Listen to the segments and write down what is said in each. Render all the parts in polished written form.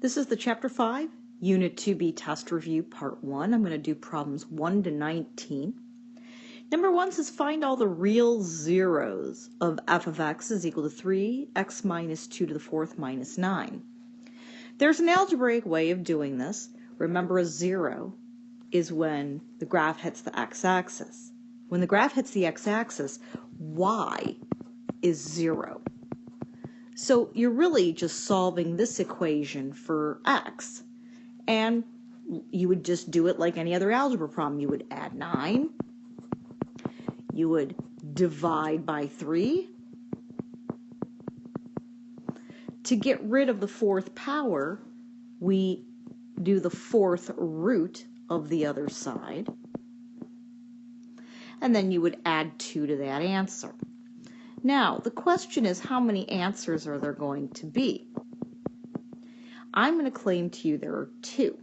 This is the Chapter 5, Unit 2B Test Review, Part 1. I'm going to do problems 1 to 19. Number 1 says find all the real zeros of f of x is equal to 3x minus 2 to the fourth minus 9. There's an algebraic way of doing this. Remember, a zero is when the graph hits the x-axis. When the graph hits the x-axis, y is 0. So you're really just solving this equation for x. And you would just do it like any other algebra problem. You would add 9. You would divide by 3. To get rid of the fourth power, we do the fourth root of the other side. And then you would add 2 to that answer. Now, the question is, how many answers are there going to be? I'm going to claim to you there are 2.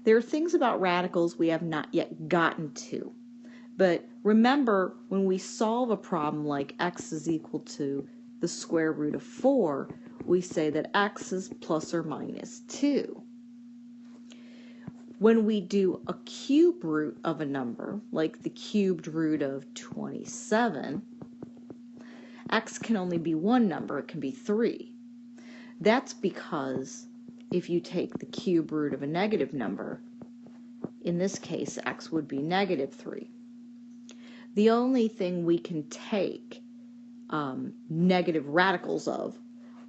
There are things about radicals we have not yet gotten to. But remember, when we solve a problem like x is equal to the square root of 4, we say that x is plus or minus 2. When we do a cube root of a number, like the cubed root of 27, x can only be one number, it can be 3. That's because if you take the cube root of a negative number, in this case x would be negative 3. The only thing we can take negative radicals of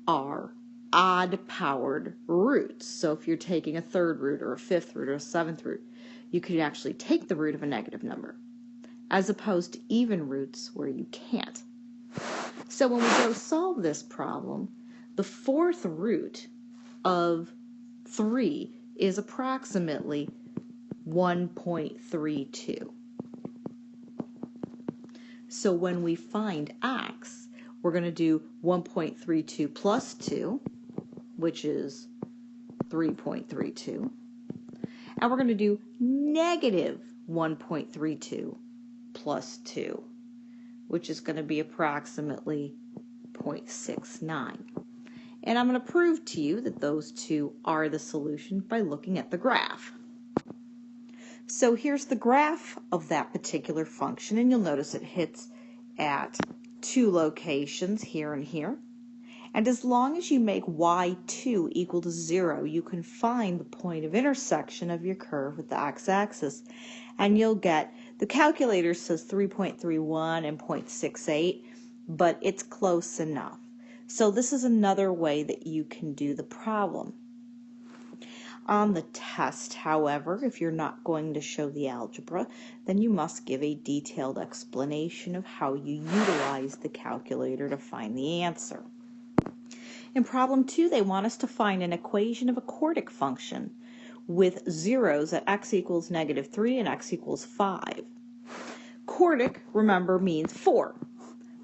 are odd-powered roots. So if you're taking a third root or a fifth root or a seventh root, you could actually take the root of a negative number, as opposed to even roots where you can't. So when we go solve this problem, the fourth root of 3 is approximately 1.32. So when we find x, we're going to do 1.32 plus 2, which is 3.32. And we're going to do negative 1.32 plus 2, which is going to be approximately 0.69. And I'm going to prove to you that those two are the solution by looking at the graph. So here's the graph of that particular function, and you'll notice it hits at 2 locations, here and here. And as long as you make y2 equal to 0, you can find the point of intersection of your curve with the x-axis, and you'll get, the calculator says 3.31 and 0.68, but it's close enough. So this is another way that you can do the problem. On the test, however, if you're not going to show the algebra, then you must give a detailed explanation of how you utilize the calculator to find the answer. In problem 2, they want us to find an equation of a quartic function with zeros at x equals negative 3 and x equals 5. Quartic, remember, means 4.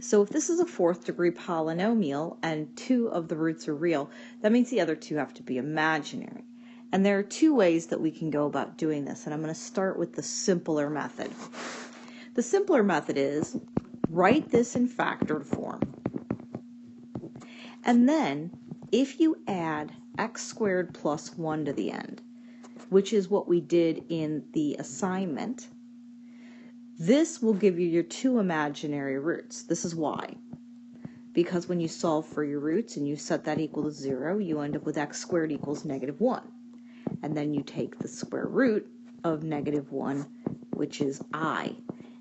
So if this is a fourth degree polynomial and 2 of the roots are real, that means the other 2 have to be imaginary. And there are 2 ways that we can go about doing this, and I'm going to start with the simpler method. The simpler method is write this in factored form. And then, if you add x squared plus 1 to the end, which is what we did in the assignment, this will give you your 2 imaginary roots. This is why. Because when you solve for your roots and you set that equal to 0, you end up with x squared equals negative 1. And then you take the square root of negative 1, which is I.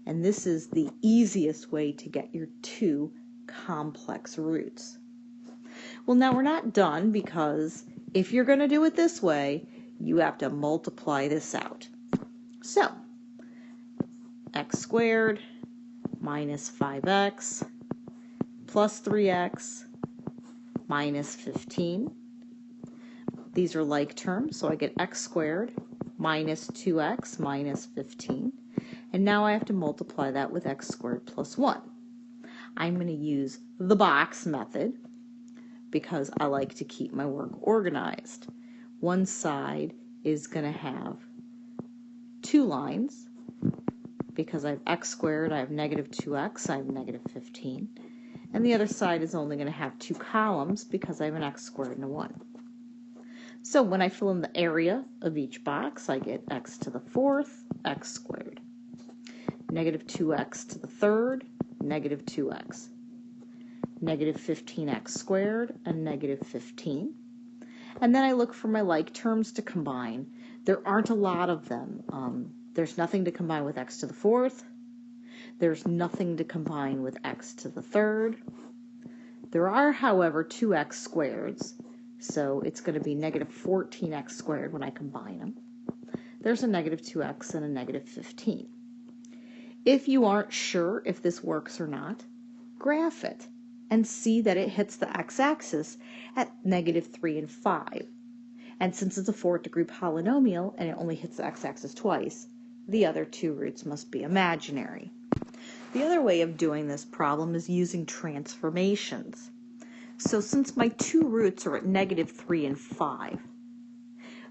And this is the easiest way to get your 2 complex roots. Well, now we're not done, because if you're going to do it this way, you have to multiply this out. So, x squared minus 5x plus 3x minus 15. These are like terms, so I get x squared minus 2x minus 15. And now I have to multiply that with x squared plus 1. I'm going to use the box method because I like to keep my work organized. One side is going to have 2 lines. Because I have x squared, I have negative 2x, I have negative 15. And the other side is only going to have 2 columns because I have an x squared and a 1. So when I fill in the area of each box, I get x to the fourth, x squared. Negative 2x to the third, negative 2x. Negative 15x squared, and negative 15. And then I look for my like terms to combine. There aren't a lot of them. There's nothing to combine with x to the fourth. There's nothing to combine with x to the third. There are, however, 2x squareds, so it's going to be negative 14x squared when I combine them. There's a negative 2x and a negative 15. If you aren't sure if this works or not, graph it and see that it hits the x-axis at negative 3 and 5. And since it's a fourth degree polynomial and it only hits the x-axis twice, the other two roots must be imaginary. The other way of doing this problem is using transformations. So since my two roots are at negative 3 and 5,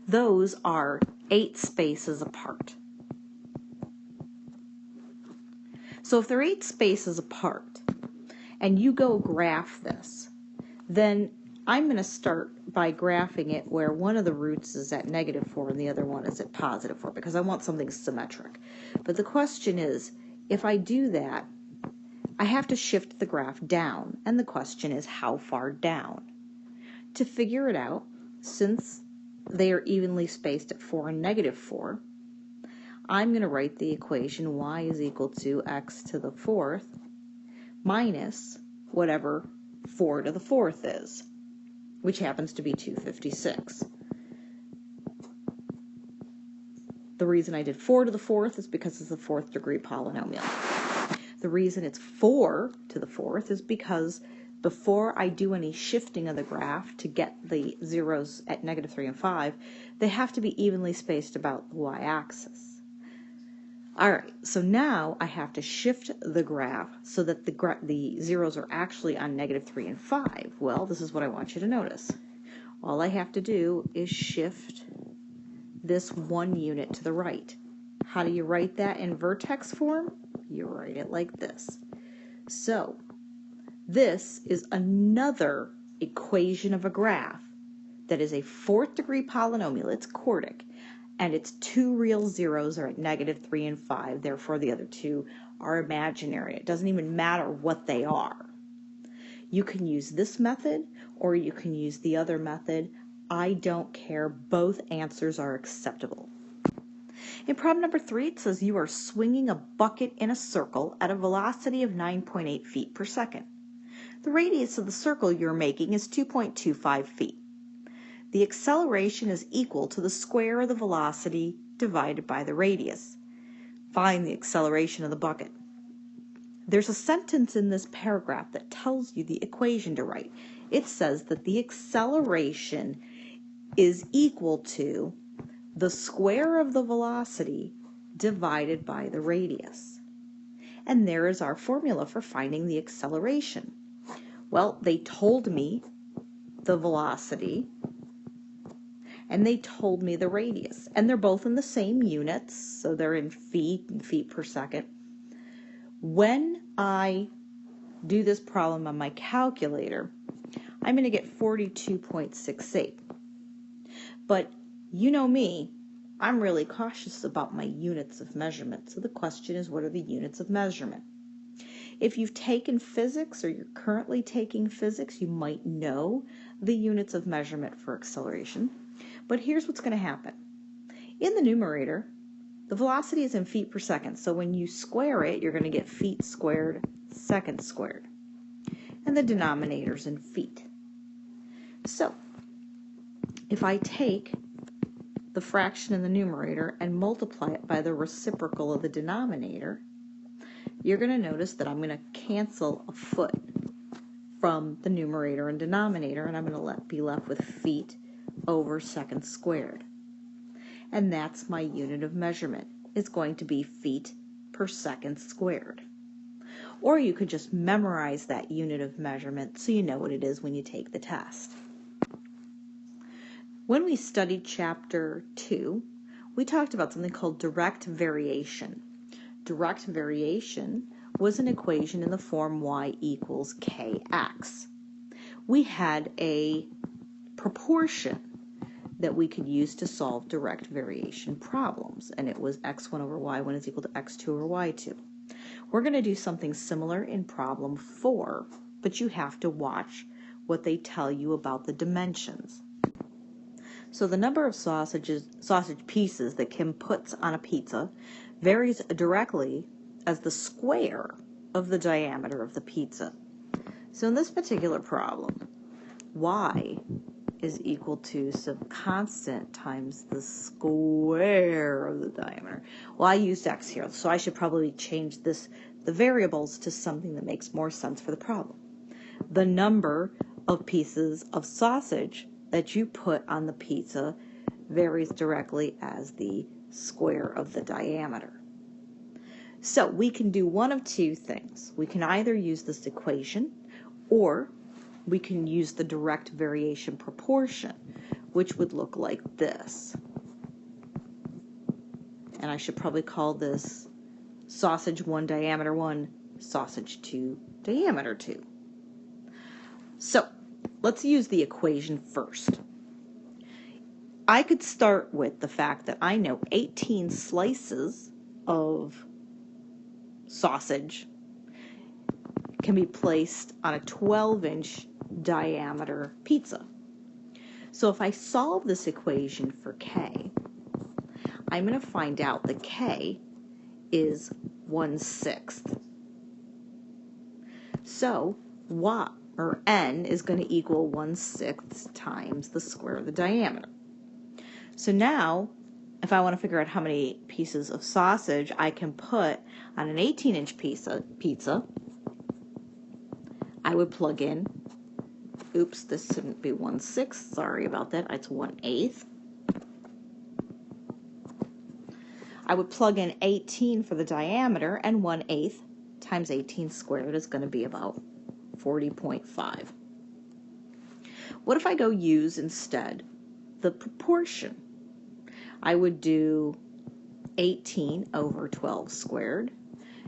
those are 8 spaces apart. So if they're 8 spaces apart, and you go graph this, then I'm going to start by graphing it where one of the roots is at negative 4 and the other one is at positive 4, because I want something symmetric. But the question is, if I do that, I have to shift the graph down, and the question is how far down? To figure it out, since they are evenly spaced at 4 and negative 4, I'm going to write the equation y is equal to x to the fourth minus whatever 4 to the fourth is, which happens to be 256. The reason I did 4 to the fourth is because it's a fourth degree polynomial. The reason it's 4 to the fourth is because before I do any shifting of the graph to get the zeros at negative 3 and 5, they have to be evenly spaced about the y-axis. All right, so now I have to shift the graph so that the zeros are actually on negative 3 and 5. Well, this is what I want you to notice. All I have to do is shift this 1 unit to the right. How do you write that in vertex form? You write it like this. So this is another equation of a graph that is a fourth degree polynomial. It's quartic. And its two real zeros are at negative 3 and 5. Therefore, the other two are imaginary. It doesn't even matter what they are. You can use this method or you can use the other method. I don't care. Both answers are acceptable. In problem number 3, it says you are swinging a bucket in a circle at a velocity of 9.8 feet per second. The radius of the circle you're making is 2.25 feet. The acceleration is equal to the square of the velocity divided by the radius. Find the acceleration of the bucket. There's a sentence in this paragraph that tells you the equation to write. It says that the acceleration is equal to the square of the velocity divided by the radius. And there is our formula for finding the acceleration. Well, they told me the velocity and they told me the radius, and they're both in the same units, so they're in feet and feet per second. When I do this problem on my calculator, I'm going to get 42.68. But you know me, I'm really cautious about my units of measurement, so the question is, what are the units of measurement? If you've taken physics or you're currently taking physics, you might know the units of measurement for acceleration. But here's what's going to happen. In the numerator, the velocity is in feet per second, so when you square it, you're going to get feet squared, seconds squared. And the denominator's in feet. So, if I take the fraction in the numerator and multiply it by the reciprocal of the denominator, you're going to notice that I'm going to cancel a foot from the numerator and denominator, and I'm going to be left with feet over seconds squared. And that's my unit of measurement. It's going to be feet per second squared. Or you could just memorize that unit of measurement so you know what it is when you take the test. When we studied Chapter 2, we talked about something called direct variation. Direct variation was an equation in the form y equals kx. We had a proportion that we could use to solve direct variation problems, and it was x1 over y1 is equal to x2 over y2. We're going to do something similar in problem 4, but you have to watch what they tell you about the dimensions. So the number of sausage pieces that Kim puts on a pizza varies directly as the square of the diameter of the pizza. So in this particular problem, y is equal to some constant times the square of the diameter. Well, I used x here, so I should probably change the variables to something that makes more sense for the problem. The number of pieces of sausage that you put on the pizza varies directly as the square of the diameter. So we can do one of two things. We can either use this equation, or we can use the direct variation proportion, which would look like this. And I should probably call this sausage 1, diameter 1, sausage 2, diameter 2. So let's use the equation first. I could start with the fact that I know 18 slices of sausage can be placed on a 12-inch diameter pizza. So if I solve this equation for k, I'm going to find out that k is 1/6. So n is going to equal 1/6 times the square of the diameter. So now, if I want to figure out how many pieces of sausage I can put on an 18-inch pizza, I would plug in, oops, this shouldn't be 1/6, sorry about that, it's 1/8. I would plug in 18 for the diameter, and 1/8 times 18 squared is going to be about 40.5. What if I go use instead the proportion? I would do 18 over 12 squared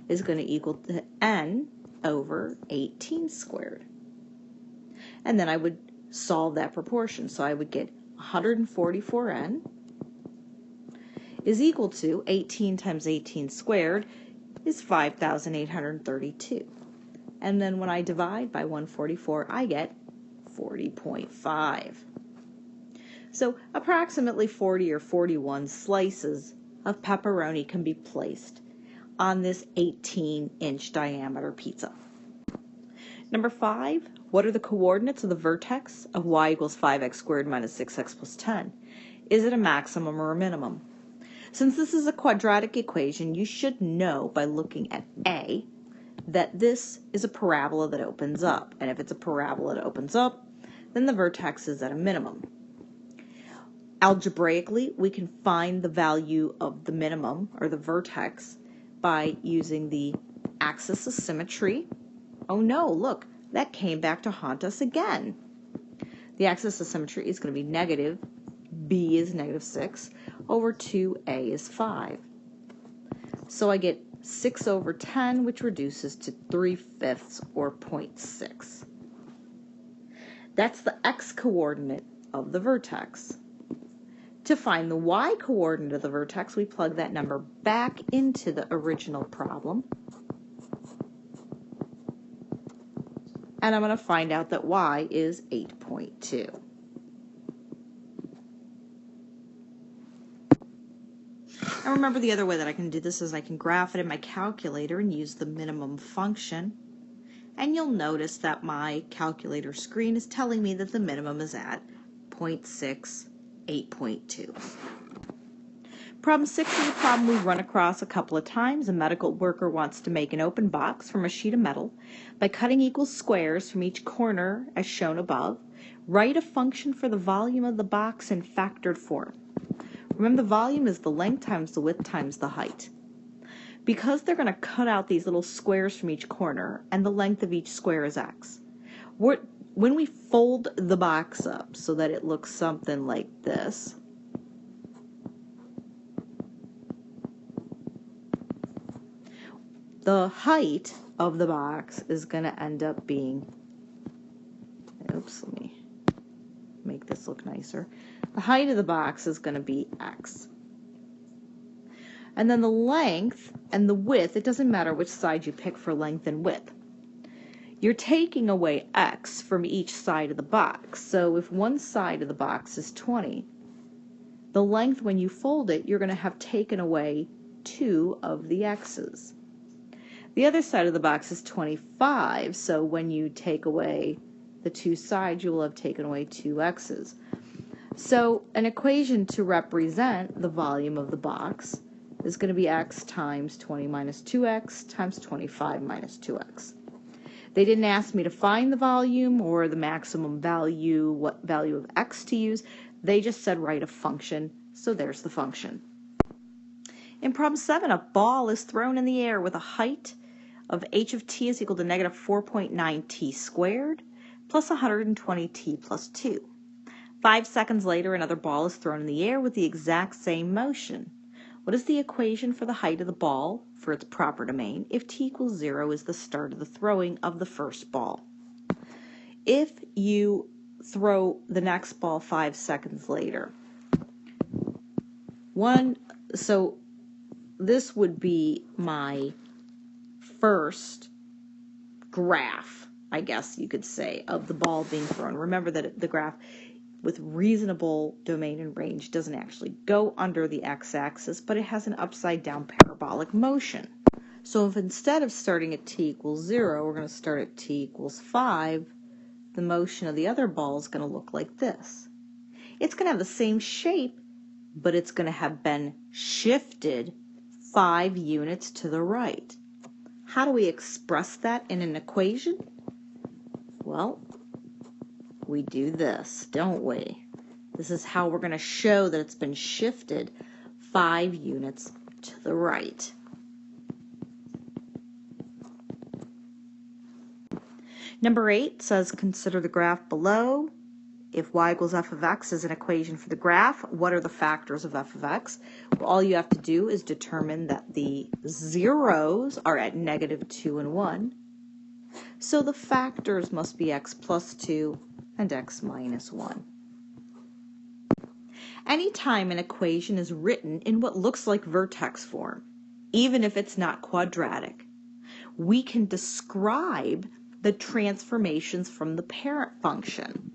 is going to equal to n over 18 squared. And then I would solve that proportion. So I would get 144n is equal to 18 times 18 squared is 5,832. And then when I divide by 144, I get 40.5. So approximately 40 or 41 slices of pepperoni can be placed on this 18-inch diameter pizza. Number 5, what are the coordinates of the vertex of y equals 5x squared minus 6x plus 10? Is it a maximum or a minimum? Since this is a quadratic equation, you should know by looking at A that this is a parabola that opens up. And if it's a parabola that opens up, then the vertex is at a minimum. Algebraically, we can find the value of the minimum, or the vertex, by using the axis of symmetry. Oh no, look, that came back to haunt us again. The axis of symmetry is going to be negative, b is negative 6, over 2a is 5. So I get 6 over 10, which reduces to 3/5, or 0.6. That's the x-coordinate of the vertex. To find the y-coordinate of the vertex, we plug that number back into the original problem. And I'm going to find out that y is 8.2. And remember, the other way that I can do this is I can graph it in my calculator and use the minimum function. And you'll notice that my calculator screen is telling me that the minimum is at 0.6, 8.2. Problem 6 is a problem we've run across a couple of times. A medical worker wants to make an open box from a sheet of metal by cutting equal squares from each corner as shown above. Write a function for the volume of the box in factored form. Remember, the volume is the length times the width times the height. Because they're going to cut out these little squares from each corner, and the length of each square is x, when we fold the box up so that it looks something like this, the height of the box is going to end up being, oops, let me make this look nicer. The height of the box is going to be x. And then the length and the width, it doesn't matter which side you pick for length and width. You're taking away x from each side of the box. So if one side of the box is 20, the length when you fold it, you're going to have taken away 2 of the x's. The other side of the box is 25, so when you take away the 2 sides, you will have taken away 2 x's. So an equation to represent the volume of the box is going to be x times 20 minus 2x times 25 minus 2x. They didn't ask me to find the volume or the maximum value, what value of x to use. They just said write a function, so there's the function. In problem 7, a ball is thrown in the air with a height of h of t is equal to negative 4.9 t squared plus 120 t plus 2. 5 seconds later, another ball is thrown in the air with the exact same motion. What is the equation for the height of the ball for its proper domain if t equals 0 is the start of the throwing of the first ball? If you throw the next ball 5 seconds later, so this would be my first graph, I guess you could say, of the ball being thrown. Remember that the graph with reasonable domain and range doesn't actually go under the x-axis, but it has an upside down parabolic motion. So if instead of starting at t equals 0, we're going to start at t equals 5, the motion of the other ball is going to look like this. It's going to have the same shape, but it's going to have been shifted 5 units to the right. How do we express that in an equation? Well, we do this, don't we? This is how we're going to show that it's been shifted 5 units to the right. Number 8 says, consider the graph below. If y equals f of x is an equation for the graph, what are the factors of f of x? Well, all you have to do is determine that the zeros are at negative 2 and 1. So the factors must be x plus 2 and x minus 1. Anytime an equation is written in what looks like vertex form, even if it's not quadratic, we can describe the transformations from the parent function.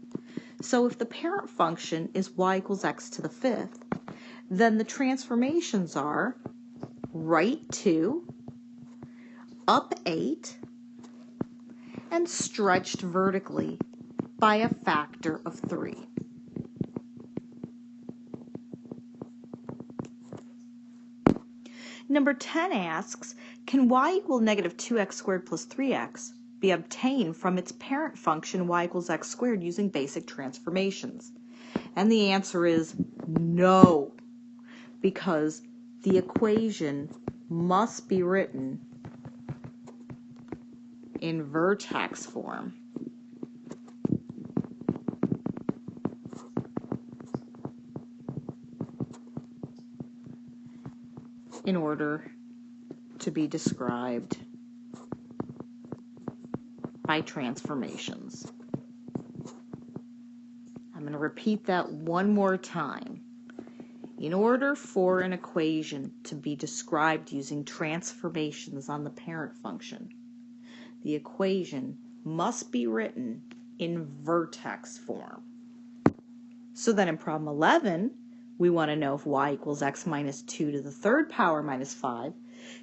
So if the parent function is y equals x to the 5th, then the transformations are right 2, up 8, and stretched vertically by a factor of 3. Number 10 asks, can y equal negative 2x squared plus 3x be obtained from its parent function y equals x squared using basic transformations? And the answer is no, because the equation must be written in vertex form. In order to be described by transformations. I'm going to repeat that one more time. In order for an equation to be described using transformations on the parent function, the equation must be written in vertex form. So then in problem 11, we want to know if y equals x minus 2 to the 3rd power minus 5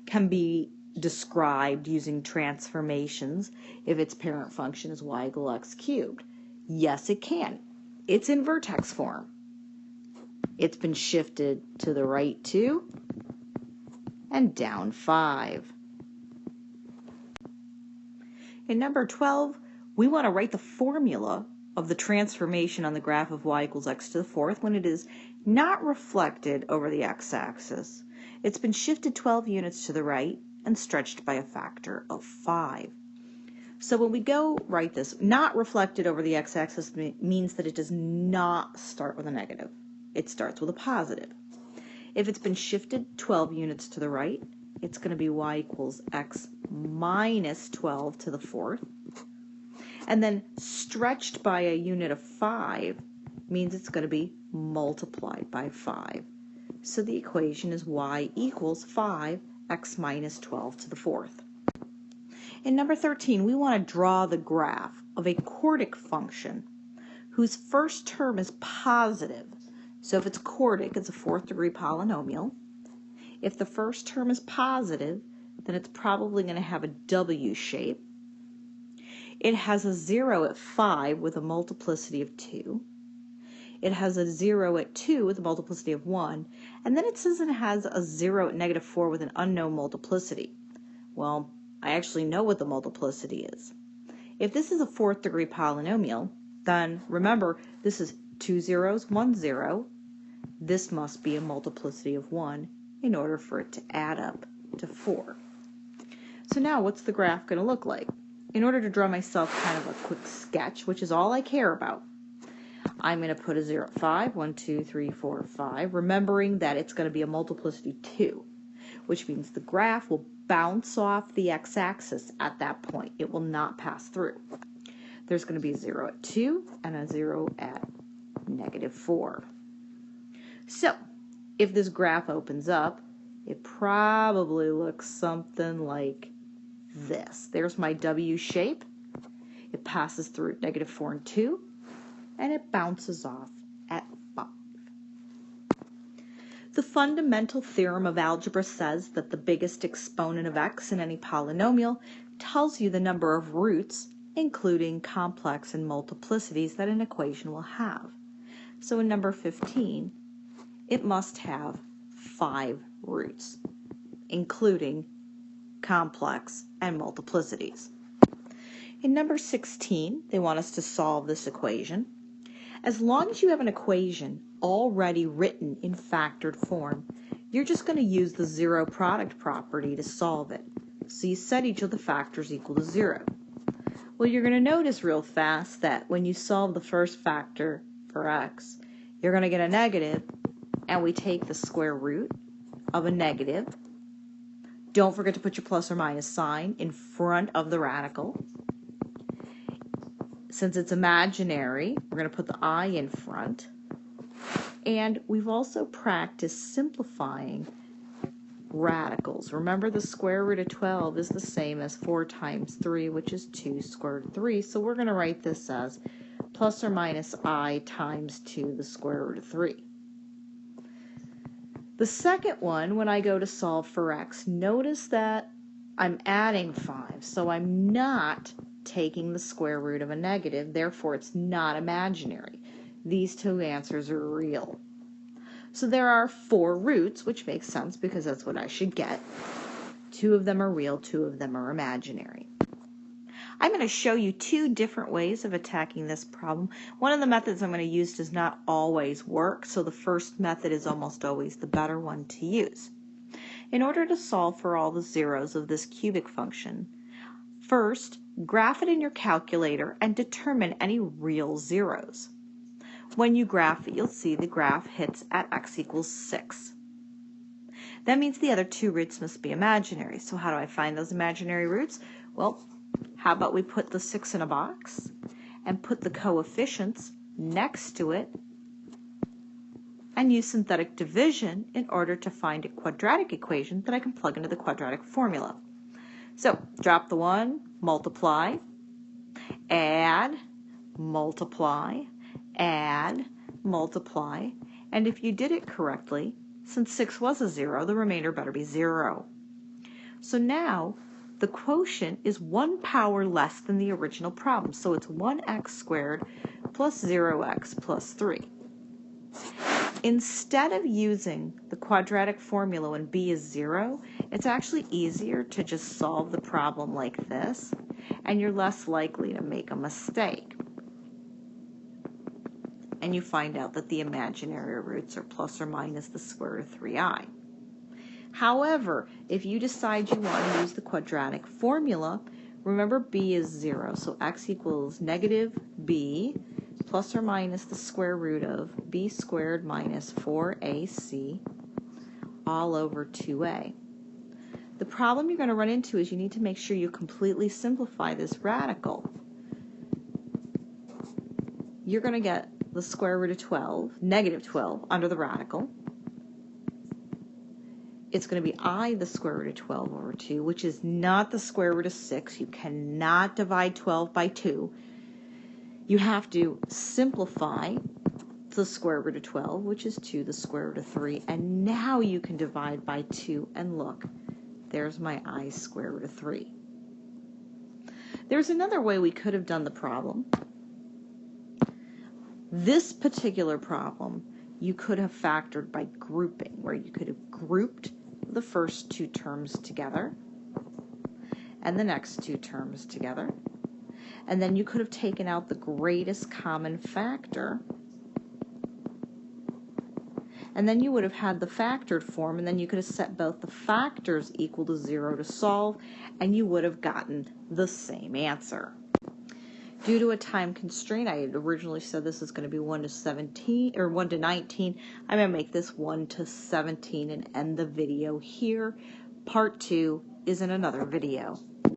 can be described using transformations if its parent function is y equals x cubed. Yes, it can. It's in vertex form. It's been shifted to the right 2 and down 5. In number 12, we want to write the formula of the transformation on the graph of y equals x to the 4th when it is not reflected over the x-axis. It's been shifted 12 units to the right and stretched by a factor of 5. So when we go write this, not reflected over the x-axis means that it does not start with a negative. It starts with a positive. If it's been shifted 12 units to the right, it's going to be y equals x minus 12 to the 4th. And then stretched by a unit of 5 means it's going to be multiplied by 5. So the equation is y equals 5x minus 12 to the fourth. In number 13, we want to draw the graph of a quartic function whose first term is positive. So if it's quartic, it's a fourth degree polynomial. If the first term is positive, then it's probably going to have a W shape. It has a 0 at 5 with a multiplicity of 2. It has a 0 at 2 with a multiplicity of 1. And then it says it has a 0 at negative 4 with an unknown multiplicity. Well, I actually know what the multiplicity is. If this is a fourth degree polynomial, then remember, this is 2 zeros, 1 0. This must be a multiplicity of 1 in order for it to add up to 4. So now what's the graph going to look like? In order to draw myself kind of a quick sketch, which is all I care about, I'm going to put a 0 at 5, 1, 2, 3, 4, 5, remembering that it's going to be a multiplicity 2, which means the graph will bounce off the x-axis at that point. It will not pass through. There's going to be a 0 at 2 and a 0 at negative 4. So, if this graph opens up, it probably looks something like this. There's my W shape. It passes through at negative 4 and 2, and it bounces off at 5. The fundamental theorem of algebra says that the biggest exponent of x in any polynomial tells you the number of roots, including complex and multiplicities, that an equation will have. So in number 15, it must have 5 roots, including complex and multiplicities. In number 16, they want us to solve this equation. As long as you have an equation already written in factored form, you're just going to use the zero product property to solve it. So you set each of the factors equal to 0. Well, you're going to notice real fast that when you solve the first factor for x, you're going to get a negative, and we take the square root of a negative. Don't forget to put your plus or minus sign in front of the radical. Since it's imaginary, we're going to put the I in front. And we've also practiced simplifying radicals. Remember, the square root of 12 is the same as 4 times 3, which is 2 squared 3. So we're going to write this as plus or minus I times 2 the square root of 3. The second one, when I go to solve for x, notice that I'm adding 5, so I'm not taking the square root of a negative, therefore it's not imaginary. These two answers are real. So there are 4 roots, which makes sense because that's what I should get. 2 of them are real, 2 of them are imaginary. I'm going to show you 2 different ways of attacking this problem. One of the methods I'm going to use does not always work, so the first method is almost always the better one to use. In order to solve for all the zeros of this cubic function, first, graph it in your calculator and determine any real zeros. When you graph it, you'll see the graph hits at x equals 6. That means the other 2 roots must be imaginary. So how do I find those imaginary roots? Well, how about we put the 6 in a box and put the coefficients next to it and use synthetic division in order to find a quadratic equation that I can plug into the quadratic formula. So drop the 1, multiply, add, multiply, add, multiply, and if you did it correctly, since 6 was a 0, the remainder better be 0. So now the quotient is 1 power less than the original problem, so it's 1x squared plus 0x plus 3. Instead of using the quadratic formula when b is 0, it's actually easier to just solve the problem like this, and you're less likely to make a mistake. And you find out that the imaginary roots are plus or minus the square root of 3i. However, if you decide you want to use the quadratic formula, remember b is 0, so x equals negative b plus or minus the square root of b squared minus 4ac all over 2a. The problem you're going to run into is you need to make sure you completely simplify this radical. You're going to get the square root of 12, negative 12, under the radical. It's going to be I the square root of 12 over 2, which is not the square root of 6. You cannot divide 12 by 2. You have to simplify the square root of 12, which is 2 the square root of 3, and now you can divide by 2, and look, there's my I square root of 3. There's another way we could have done the problem. This particular problem, you could have factored by grouping, where you could have grouped the first two terms together and the next two terms together, and then you could have taken out the greatest common factor, and then you would have had the factored form, and then you could have set both the factors equal to 0 to solve, and you would have gotten the same answer. Due to a time constraint, I had originally said this is going to be 1 to 17 or 1 to 19. I'm going to make this 1 to 17 and end the video here. Part 2 is in another video.